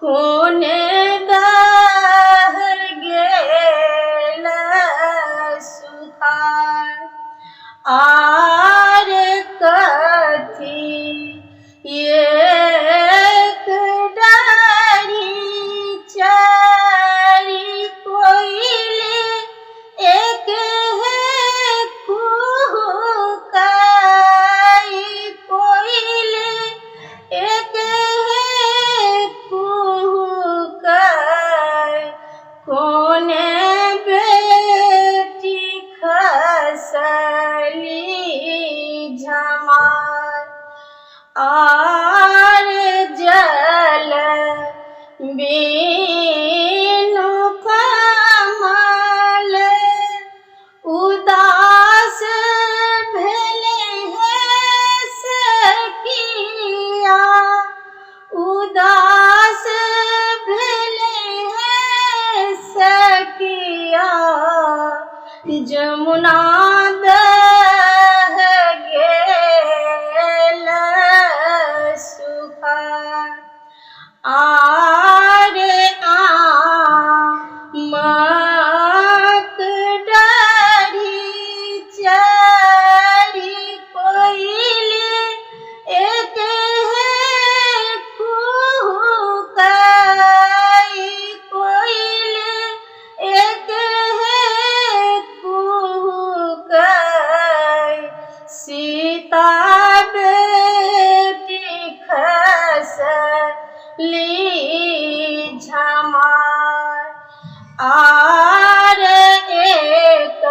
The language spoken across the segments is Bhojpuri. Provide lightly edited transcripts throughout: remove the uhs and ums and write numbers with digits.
कोने दहर गेल सुखार आर कथी एक डारी चारी कोइली एक है कुहुकाई कोइली एक है कुहुकाई कोने बेटी खसली झमार आर जल बीनु कमल उदास भेले हैं सखिया उदास भेले हैं सखिया जमुना दह गेल सुखार आरे आमक डारी चारी कोइली एक है कुहुकाई कोइली एक है कुहुकाई सीता बेटी खसली झमार आर एक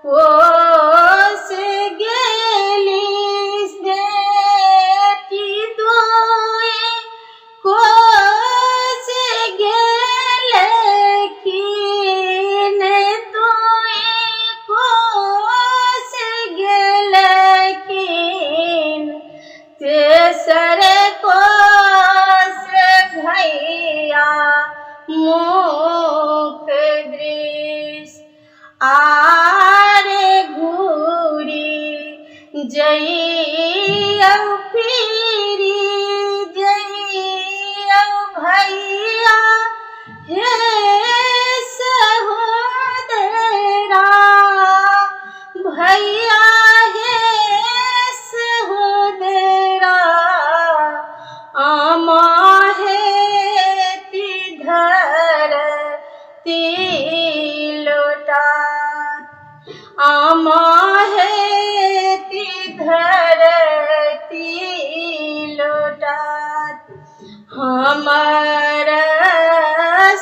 कोस गेली बेटी दुई कोस गेलखिन दुई कोस गेलखिन तेसर कोस भैया मुख दृश्य आरे घूरी जइयौ फिरी जइयौ भैया हे सहोदरा भैया हे सहोदरा आमा हेती धरती लोटात आमा हेती धरती लोटात हमर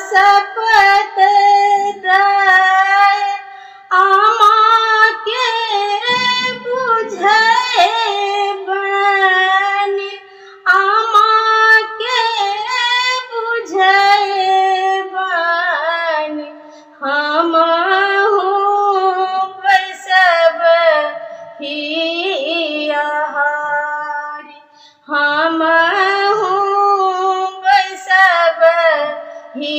शपथ दाय आमा के बुझे बनी आमा के बुझे बनी हमहु बैसब हियाहारी हमहु बैसब ही